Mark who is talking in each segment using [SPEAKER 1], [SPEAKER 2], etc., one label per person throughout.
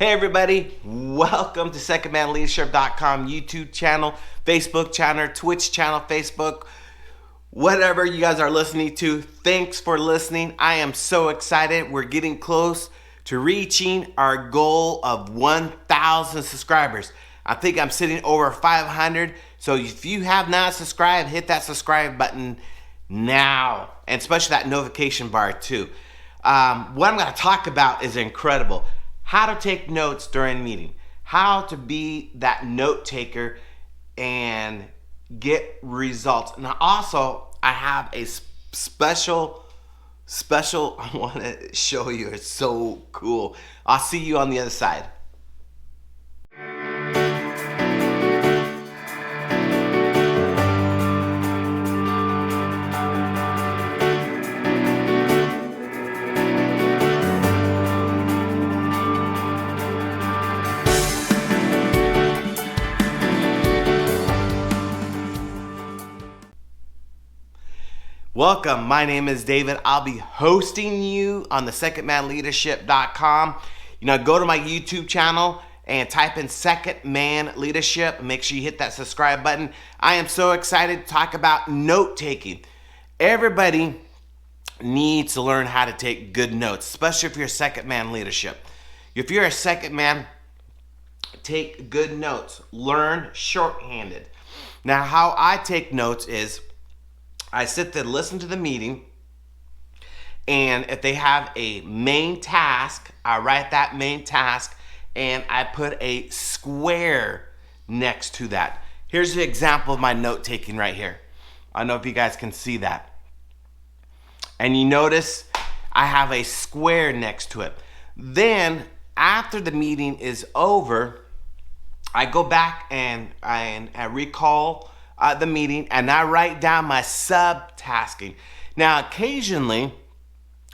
[SPEAKER 1] Hey everybody, welcome to secondmanleadership.com YouTube channel, Facebook channel, Twitch channel, Facebook, whatever you guys are listening to. Thanks for listening. I am so excited. We're getting close to reaching our goal of 1,000 subscribers. I think I'm sitting over 500. So if you have not subscribed, hit that subscribe button now, and especially that notification bar too. What I'm going to talk about is incredible. How to take notes during a meeting. How to be that note taker and get results. And also, I have a special I want to show you. It's so cool. I'll see you on the other side. Welcome, my name is David. I'll be hosting you on the secondmanleadership.com. Go to my YouTube channel and type in Second Man Leadership. Make sure you hit that subscribe button. I am so excited to talk about note taking. Everybody needs to learn how to take good notes, especially if you're second man leadership. If you're a second man, take good notes. Learn shorthanded. Now, how I take notes is I sit there, listen to the meeting, and if they have a main task, I write that main task and I put a square next to that. Here's an example of my note taking right here. I don't know if you guys can see that. And you notice I have a square next to it. Then after the meeting is over, I go back and I recall the meeting, and I write down my subtasking. Now, occasionally,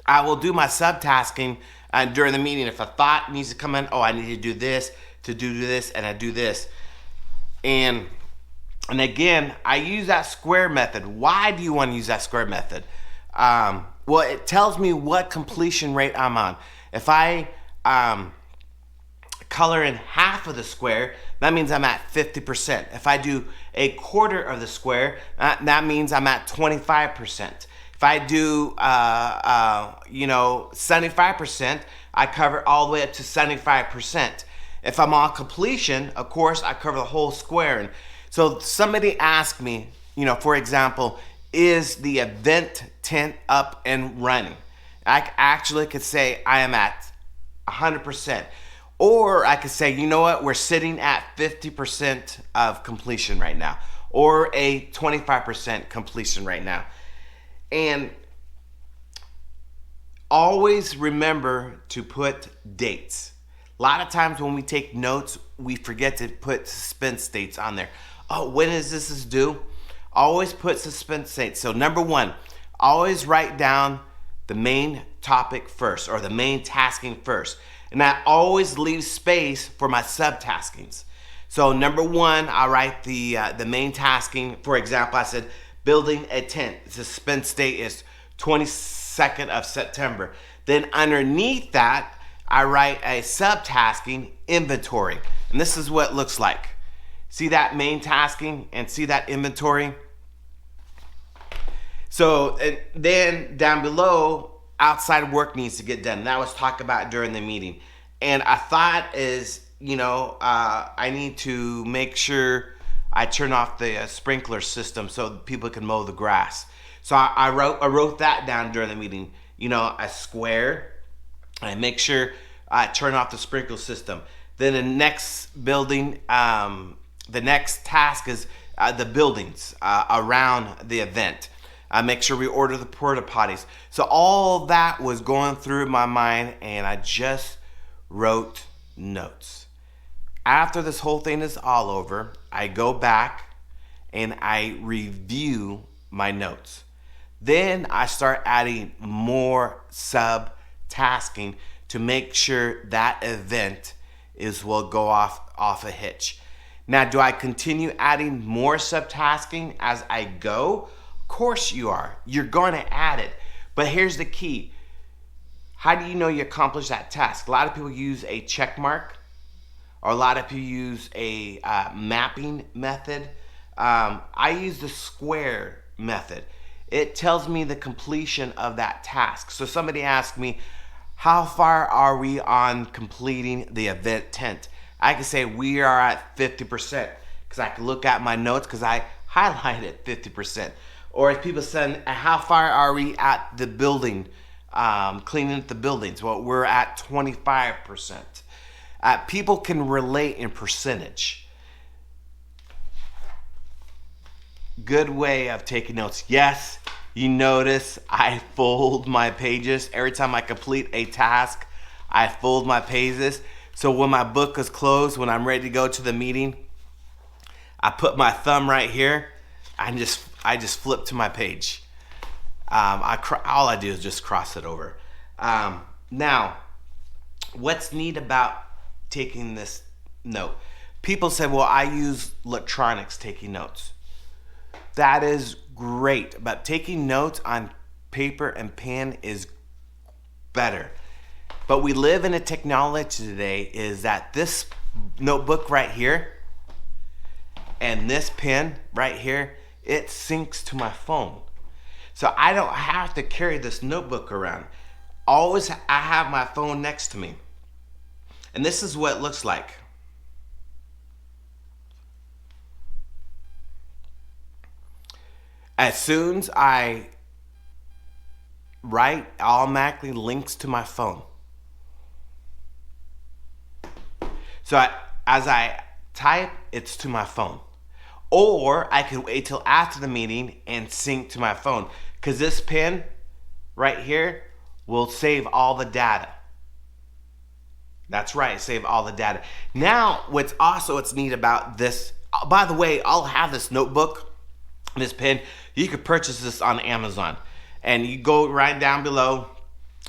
[SPEAKER 1] I will do my subtasking during the meeting. If a thought needs to come in, I need to do this, and I do this. And again, I use that square method. Why do you want to use that square method? Well, it tells me what completion rate I'm on. If I color in half of the square, that means I'm at 50%. If I do a quarter of the square, that means I'm at 25%. If I do 75%, I cover all the way up to 75%. If I'm on completion, of course, I cover the whole square. And so somebody asked me, for example, is the event tent up and running? I actually could say I am at 100%. Or I could say, we're sitting at 50% of completion right now, or a 25% completion right now. And always remember to put dates. A lot of times when we take notes, we forget to put suspense dates on there. When is this due? Always put suspense dates. So number one, always write down the main topic first, or the main tasking first. And I always leave space for my subtaskings. So number one, I write the main tasking. For example, I said building a tent. The suspense date is 22nd of September. Then underneath that, I write a subtasking, inventory. And this is what it looks like. See that main tasking and see that inventory? So and then down below, outside work needs to get done. That was talked about during the meeting. And I thought is, I need to make sure I turn off the sprinkler system so people can mow the grass. So I wrote that down during the meeting. A square. I make sure I turn off the sprinkler system. Then the next building, the next task is the buildings around the event. Make sure we order the porta potties. So all that was going through my mind, and I just wrote notes. After this whole thing is all over, I go back and I review my notes. Then I start adding more sub-tasking to make sure that event will go off a hitch. Now, do I continue adding more sub-tasking as I go? Of course you are. You're going to add it. But here's the key. How do you know you accomplished that task? A lot of people use a check mark, or a lot of people use a mapping method. I use the square method. It tells me the completion of that task. So somebody asked me, how far are we on completing the event tent? I can say we are at 50%, because I can look at my notes because I highlighted 50%. Or if people say, how far are we at the building, cleaning up the buildings? Well, we're at 25%. People can relate in percentage. Good way of taking notes. Yes, you notice I fold my pages. Every time I complete a task, I fold my pages. So when my book is closed, when I'm ready to go to the meeting, I put my thumb right here. I just flip to my page. All I do is just cross it over. Now, what's neat about taking this note? People say, well, I use electronics taking notes. That is great, but taking notes on paper and pen is better. But we live in a technology today is that this notebook right here and this pen right here, it syncs to my phone. So I don't have to carry this notebook around. Always I have my phone next to me. And this is what it looks like. As soon as I write, it automatically links to my phone. So as I type, it's to my phone. Or I can wait till after the meeting and sync to my phone, because this pen right here will save all the data. That's right, save all the data. Now, what's neat about this, by the way, I'll have this notebook, this pen. You could purchase this on Amazon. And you go right down below,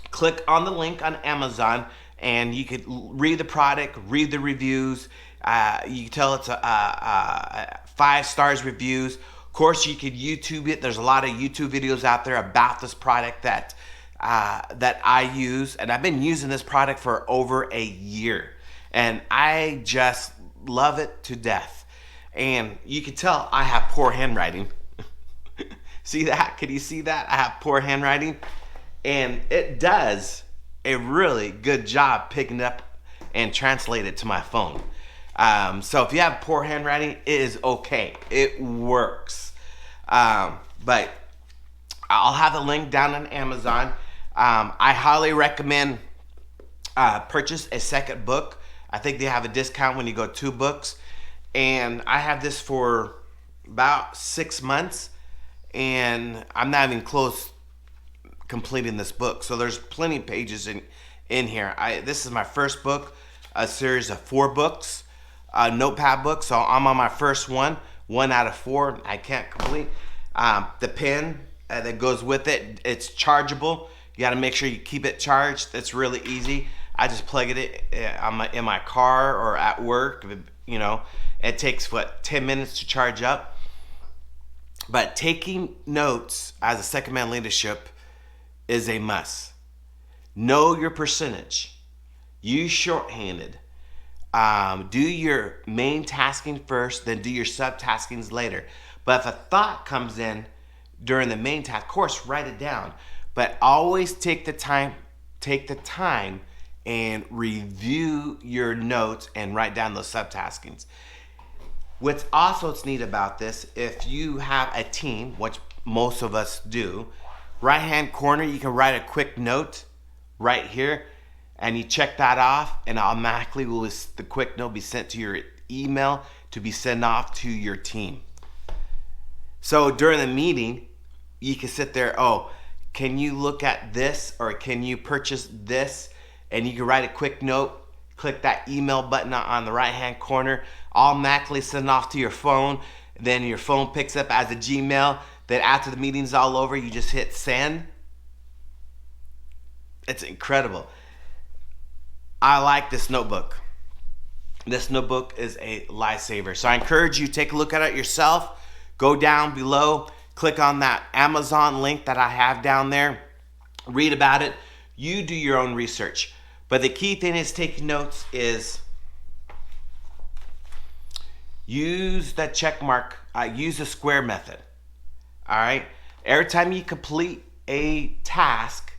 [SPEAKER 1] click on the link on Amazon, and you could read the product, read the reviews. You can tell it's a 5 stars reviews. Of course, you could YouTube it. There's a lot of YouTube videos out there about this product that I use, and I've been using this product for over a year, and I just love it to death. And you can tell I have poor handwriting. See that? Can you see that? I have poor handwriting, and it does a really good job picking up and translate it to my phone. So if you have poor handwriting, it is okay. It works. But I'll have a link down on Amazon. I highly recommend purchase a second book. I think they have a discount when you go 2 books. And I have this for about 6 months. And I'm not even close completing this book. So there's plenty of pages in here. This is my first book, a series of 4 books, notepad books. So I'm on my first one out of 4. I can't complete. The pen that goes with it, it's chargeable. You got to make sure you keep it charged. It's really easy. I just plug it in my car or at work. You know, it takes 10 minutes to charge up. But taking notes as a second man leadership is a must. Know your percentage. Use shorthanded. Do your main tasking first, then do your sub-taskings later. But if a thought comes in during the main task, of course, write it down. But always take the time and review your notes and write down those sub-taskings. What's neat about this, if you have a team, which most of us do, right-hand corner, you can write a quick note right here, and you check that off, and automatically the quick note be sent to your email to be sent off to your team. So during the meeting, you can sit there, can you look at this, or can you purchase this? And you can write a quick note, click that email button on the right-hand corner, automatically send off to your phone. Then your phone picks up as a Gmail. Then after the meeting's all over, you just hit send. It's incredible. I like this notebook. This notebook is a lifesaver. So I encourage you, take a look at it yourself. Go down below, click on that Amazon link that I have down there. Read about it. You do your own research. But the key thing is taking notes is use the check mark, use the square method. All right? Every time you complete a task,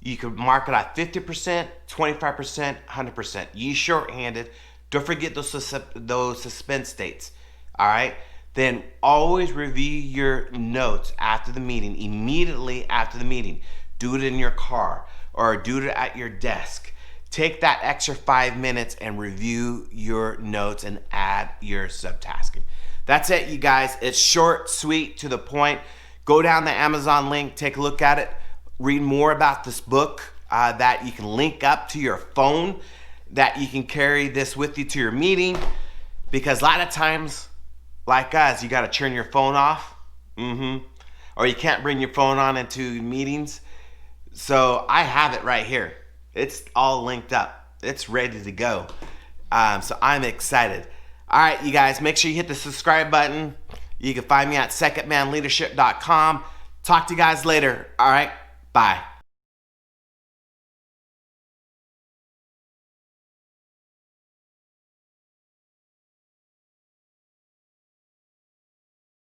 [SPEAKER 1] you can mark it at 50%, 25%, 100%. Use shorthanded. Don't forget those suspense dates. All right? Then always review your notes after the meeting, immediately after the meeting. Do it in your car or do it at your desk. Take that extra 5 minutes and review your notes and add your subtasking. That's it, you guys. It's short, sweet, to the point. Go down the Amazon link, take a look at it, read more about this book that you can link up to your phone, that you can carry this with you to your meeting. Because a lot of times, like us, you got to turn your phone off. Or you can't bring your phone on into meetings. So I have it right here. It's all linked up. It's ready to go. So I'm excited. All right, you guys, make sure you hit the subscribe button. You can find me at secondmanleadership.com. Talk to you guys later. All right, bye.